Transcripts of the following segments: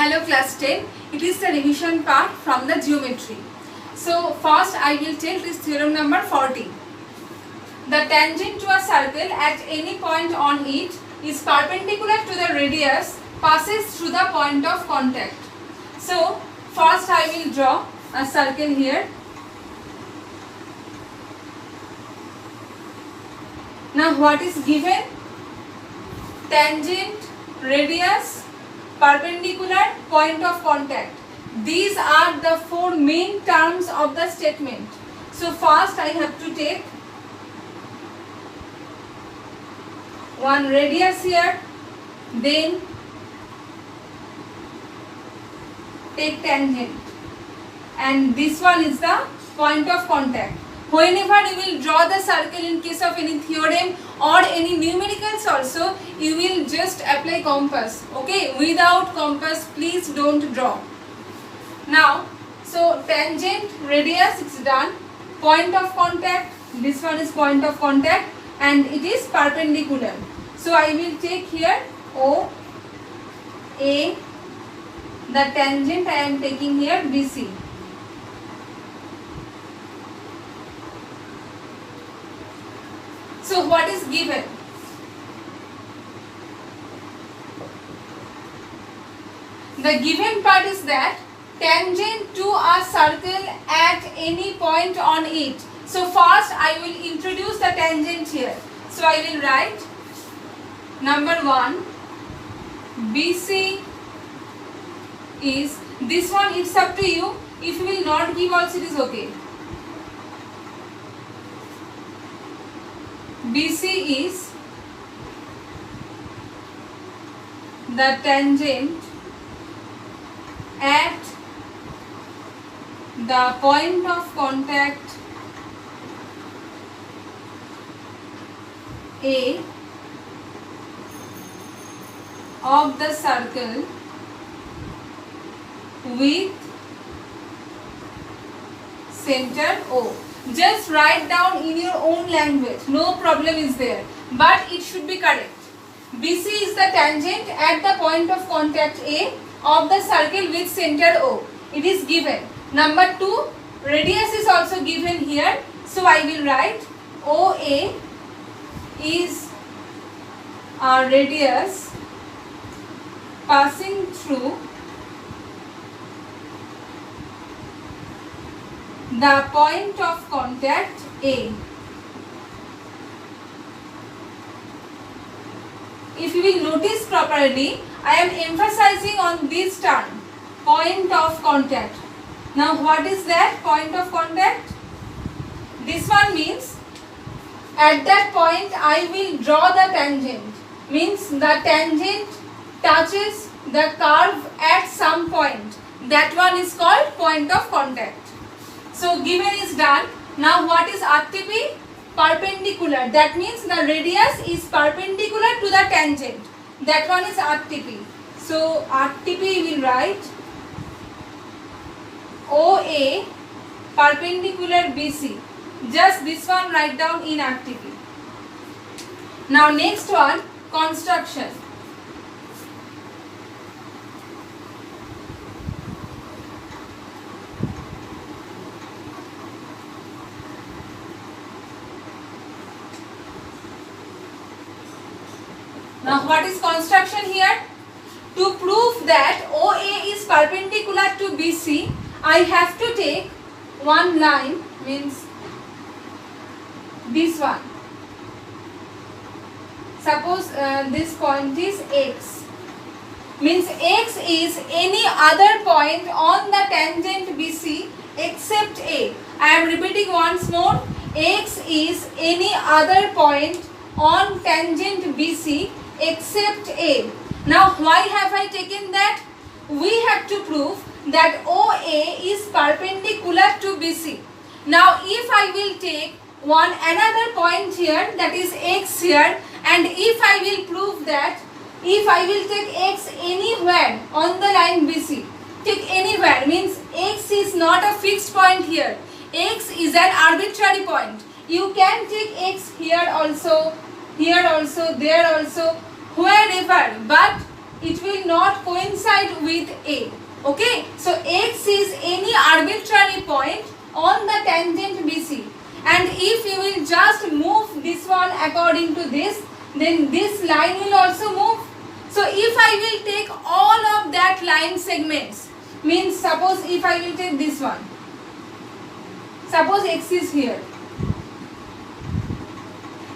Hello class 10. It is the revision part from the geometry. So first I will tell this theorem number 40. The tangent to a circle at any point on it is perpendicular to the radius passes through the point of contact. So first I will draw a circle here. Now what is given? Tangent, radius, perpendicular, point of contact. These are the four main terms of the statement. So first I have to take one radius here, then take tangent, and this one is the point of contact. Whenever you will draw the circle in case of any theorem or any numericals also, you will just apply compass. Okay, without compass please don't draw. Now, so tangent, radius is done, point of contact, this one is point of contact and it is perpendicular. So I will take here O, A, the tangent I am taking here BC. So what is given? The given part is that tangent to a circle at any point on it. So first I will introduce the tangent here. So I will write number 1, BC is, this one it's up to you. If you will not give also it is okay. BC is the tangent at the point of contact A of the circle with center O. Just write down in your own language, no problem is there, but it should be correct. BC is the tangent at the point of contact A of the circle with center O. It is given. Number 2, radius is also given here. So I will write OA is a radius passing through the point of contact A. If you will notice properly, I am emphasizing on this term, point of contact. Now what is that point of contact? This one means at that point I will draw the tangent. Means the tangent touches the curve at some point. That one is called point of contact. So given is done. Now what is RTP? Perpendicular. That means the radius is perpendicular to the tangent. That one is RTP. So RTP will write OA perpendicular BC. Just this one write down in RTP. Now next one, construction. Now what is construction here? To prove that OA is perpendicular to BC, I have to take one line, means this one. Suppose this point is X. Means X is any other point on the tangent BC except A. I am repeating once more. X is any other point on tangent BC except A. Now why have I taken that? We have to prove that OA is perpendicular to BC. Now if I will take another point here, that is X here, and if I will prove that, if I will take X anywhere on the line BC, take anywhere means X is not a fixed point here. X is an arbitrary point. You can take X here also, there also, wherever, but it will not coincide with A. Okay, so X is any arbitrary point on the tangent BC, and if you will just move this one according to this, then this line will also move. So if I will take all of that line segments, means suppose if I will take this one, suppose X is here,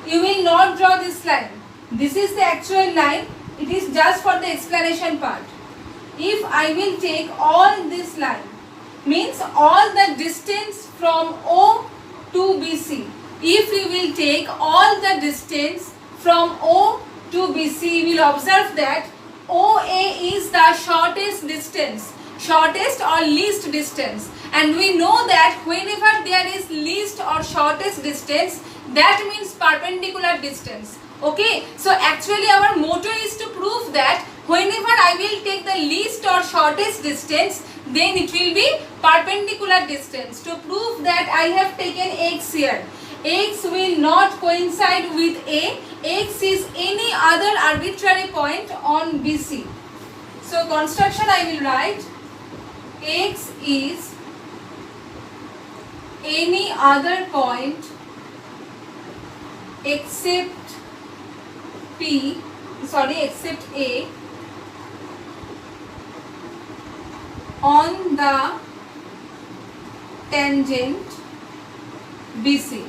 you will not draw this line. This is the actual line, it is just for the explanation part. If I will take all this line, means all the distance from O to BC. If we will take all the distance from O to BC, we will observe that OA is the shortest distance, shortest or least distance. And we know that whenever there is least or shortest distance, that means perpendicular distance. Okay, so actually our motto is to prove that whenever I will take the least or shortest distance, then it will be perpendicular distance. To prove that I have taken X here. X will not coincide with A. X is any other arbitrary point on BC. So construction I will write X is any other point except except A on the tangent BC.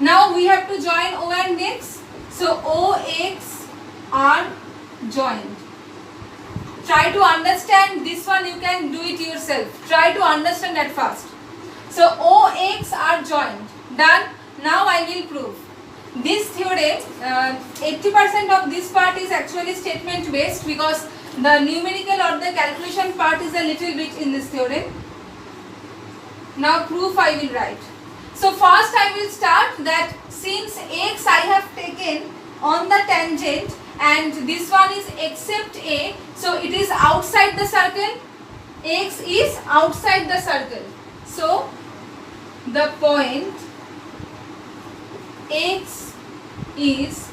Now we have to join O and X. So OX are joined. Try to understand this one, you can do it yourself. Try to understand at first. So OX are joined. Done. Now I will prove. This theorem, 80% of this part is actually statement based, because the numerical or the calculation part is a little bit in this theorem. Now proof I will write. So first I will start that since X I have taken on the tangent and this one is except A, so it is outside the circle. X is outside the circle. So the point X is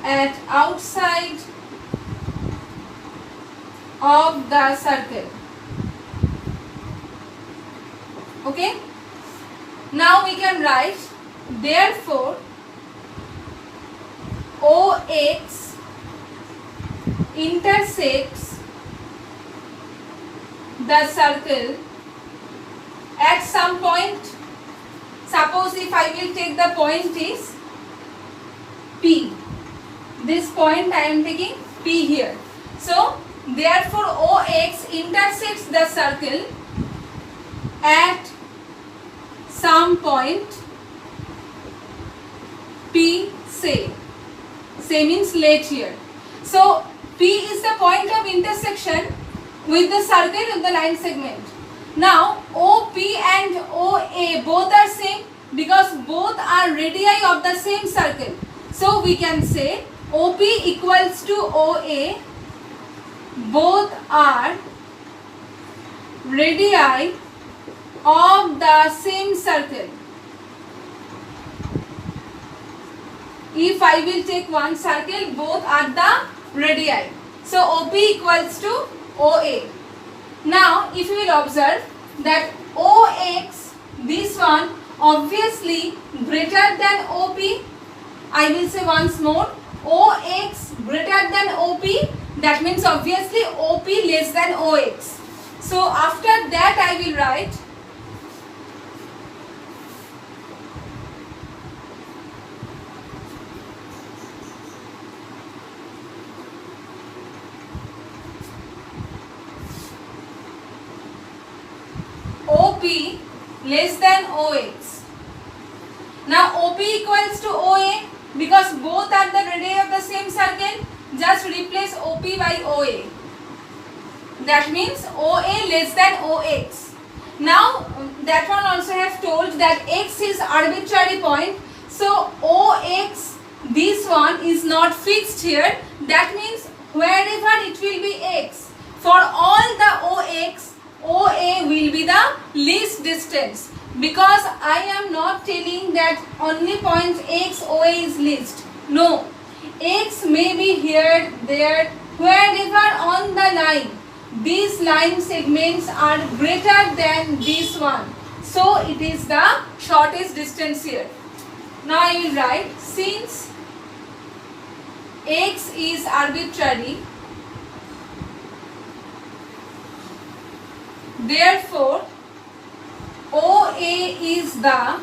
at outside of the circle. Okay. Now we can write, therefore OX intersects the circle at some point. Suppose if I will take the point is P. This point I am taking P here. So therefore OX intersects the circle at some point P, say means let here. So P is the point of intersection with the circle of the line segment. Now OP and OA both are same because both are radii of the same circle. So we can say OP equals to OA, both are radii of the same circle. If I will take one circle, both are the radii. So OP equals to OA. Now if you will observe that OX, this one obviously greater than OP. I will say once more, OX greater than OP, that means obviously OP less than OX. So after that I will write OP less than OX. Now OP equals to OA, because both are the radii of the same circle, just replace OP by OA. That means OA less than OX. Now that one also have told that X is arbitrary point. So OX, this one is not fixed here. That means wherever it will be X, for all the OX, OA will be the least distance, because I am not telling that only point X OA is least. No, X may be here, there, wherever on the line. These line segments are greater than this one. So it is the shortest distance here. Now I will write, since X is arbitrary, therefore OA is the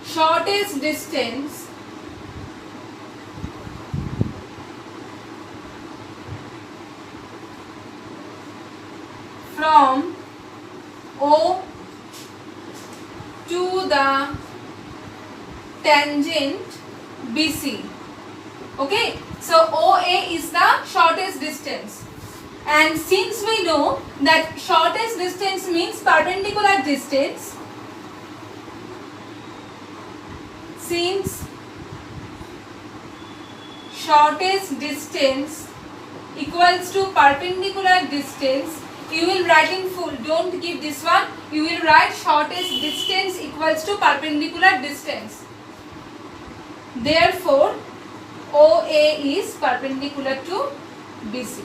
shortest distance from O to the tangent BC. Okay, so OA is the shortest distance, and since we know that shortest distance means perpendicular distance, since shortest distance equals to perpendicular distance, you will write in full, don't give this one, you will write shortest distance equals to perpendicular distance. Therefore OA is perpendicular to BC.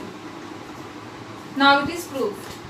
Now it is proved.